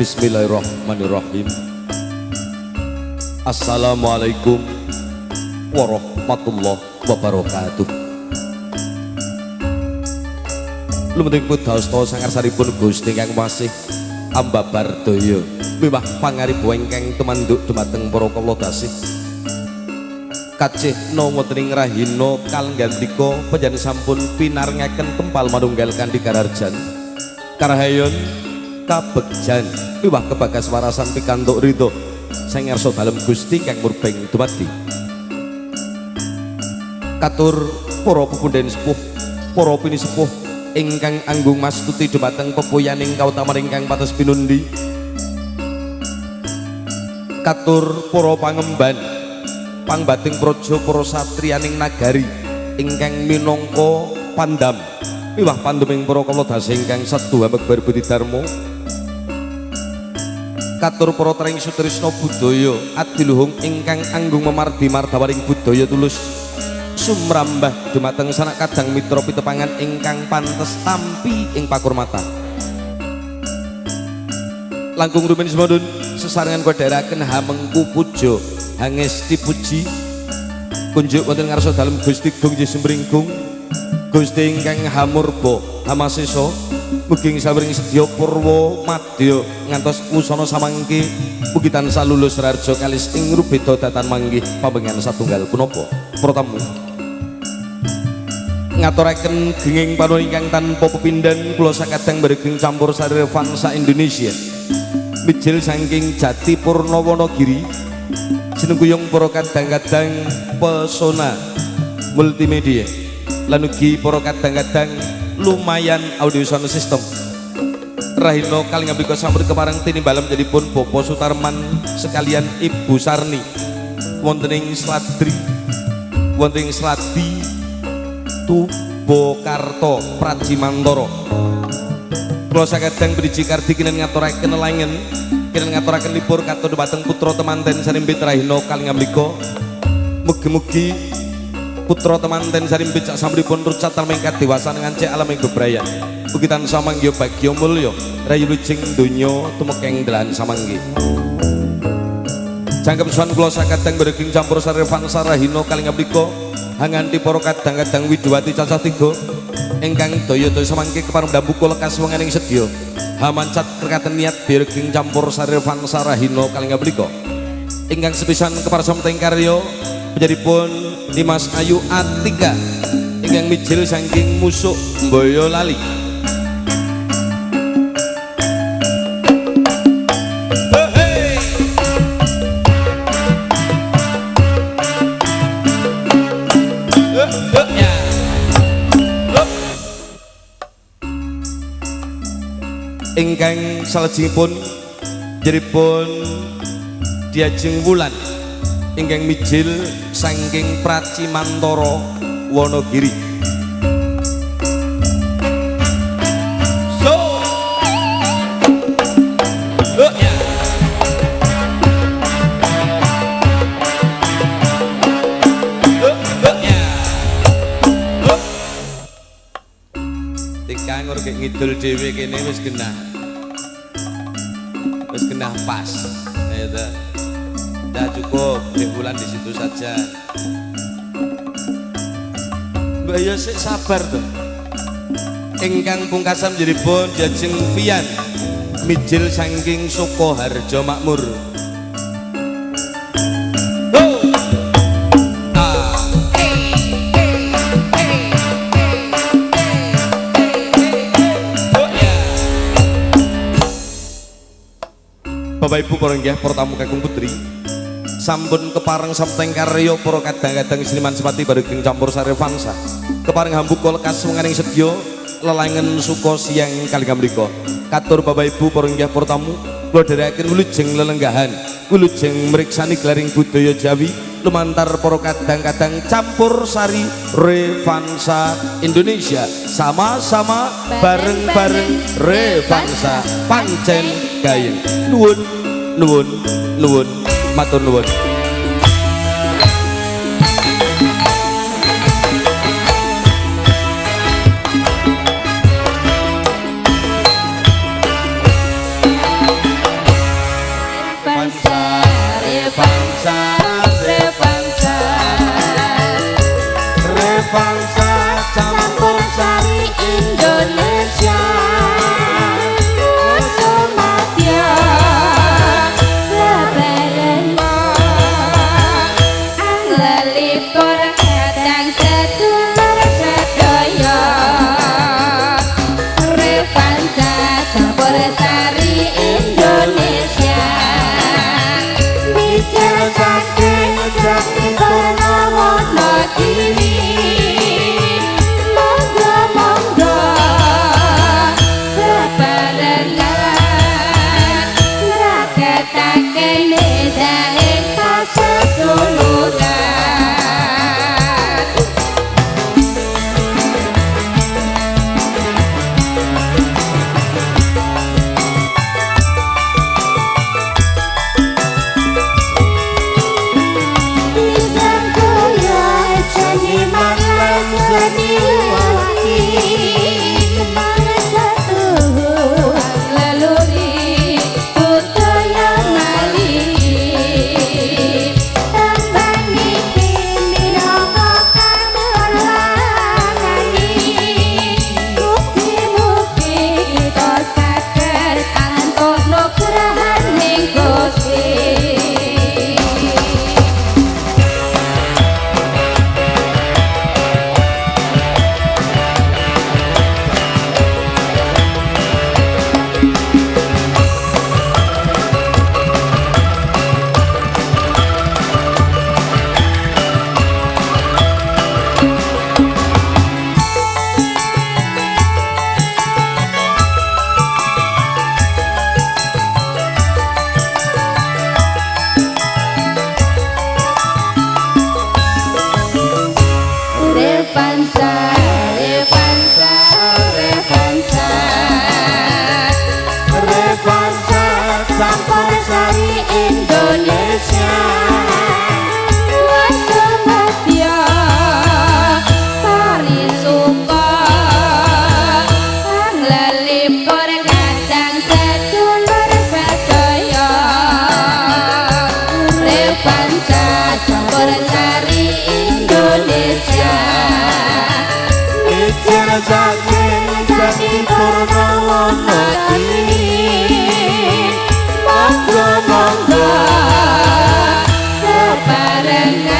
Bismillahirrahmanirrahim. Assalamualaikum warahmatullahi wabarakatuh. Lumenting pudaosta sangarsaripun Gusti ingkang masih ambabar daya miwah pangaribu ingkang tumanduk dumateng para kawula dasih kacihna wonten ing rahina kalengganika panjenengan sampun pinarengaken kempal manunggal kanthi kararjan karahayon kabegjan miwah kebagaswarasan pikantuk ridho sang ngarsa dalem Gusti kang murbeng dumadi katur para pepundhen sepuh para pinisepuh ingkang anggung mastuti dumateng pepuyaning kautaman ingkang pados pinundi katur para pangemban pangbating praja para satriyaning nagari ingkang minangka pandam miwah pandeming para kawula dasih ingkang setuha mebar budi dharma katur para tring sutrisna budaya adiluhung ingkang anggung memardi mardawaning budaya tulus sumrambah dumateng sanak kadang mitra pitepangan ingkang pantes tampi ing pakurmatan langkung rumiyin semodun sesarengan wedharaken hamengku puja hangesti puji kunjuk wonten ngarsa dalem Gusti Gung Jisumringgung Gusti ingkang hamurba hamasesa mugi sawring sedya purwa madya ngantos usana samangke mugi tansah lulus rarja kalis ing rubeda datan manggih pambengan satunggal punapa para tamu ngaturaken genging panuwun ingkang tanpa pepindhan kula sakadang bergeng campur sari Revansa Indonesia mijil saking Jati Purna Wonogiri sinengguyung para kadang-kadang pesona multimedia lan ugi para kadang-kadang lumayan audio sound system rahina kaling ambika sampun kepareng tinimbalan menjadipun Bapak Sutarman sekalian Ibu Sarni wonten ing Sladri wonten ing Sladi Tubokarto Prajimantara kula sakadang briji kardi kinen ngaturaken lengen kinen ngaturaken libur katut dumateng putra temanten sarimbit rahina kaling ambika mugi-mugi putra temanten sarimbit sak sampunipun rucat mengkat dewasa ngancik alam ing bebrayan mugi tansah manggih bagya mulya rayu wijing donya tumekeng dalan samangke jangkep suwan kula sakadang bergeng campur sari Revansa rahina kaling ambika hanganti para kadang-kadang Widowati cacah 3 ingkang daya-daya samangke kepareng ndambuka lekas wengening sedya hamancat kerkaten niat bergeng campur sari Revansa rahina kaling ambika ingkang sepisan keparsamteng karya panjenenganipun Dimas Ayu Atika ingkang mijil saking Musuk Boyolali ingkang salajengipun jeripun Diajeng Wulan ingkang mijil saking Pracimantara Wonogiri tikang urge ngidul dhewe kene wis genah pas ya udah cukup bulan di situ saja mbak ya sik sabar tuh ingkang pungkasan menjadipun Diajeng Vian mijil saking Sukoharjo Makmur Bapak Ibu para inggih para tamu kakung putri sampun kepareng samteng karya para kadang-kadang seniman sepati bareng campur sari Revansa kepareng hambuka lekas wengening sedya lelangen suka siang kaling mriku katur Bapak Ibu para inggih para tamu kula dherekaken wilujeng lelenggahan wilujeng mriksani glaring budaya Jawi lumantar para kadang-kadang campur sari Revansa Indonesia sama-sama bareng-bareng Revansa pancen gayeng nuwun matur nuwun Revansa campur sari Indonesia Sumatya lebaran Anglelipur kadang sedulur sedaya Revansa campur sari Indonesia bicara saking jati Purnawana kini monggo-monggo bebarengan ngraketake nedahing paseduluran Revansa, Revansa, Revansa Revansa campur sari Indonesia Sumatya Parisuka Anglelipur kadang sedulur sedaya Revansa campur sari Indonesia bicara saking jati Purnawana kini monggo-monggo bebarengan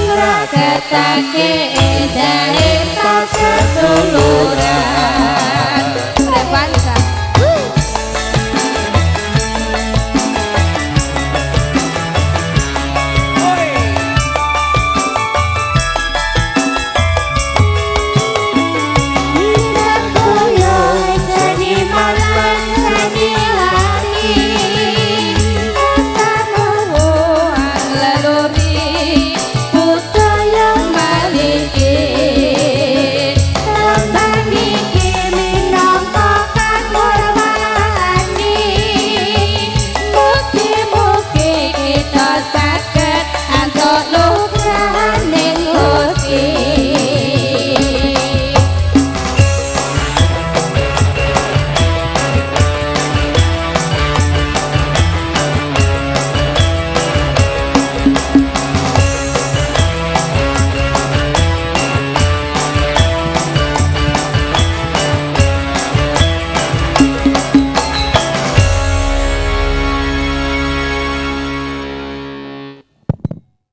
ngraketake edahing paseduluran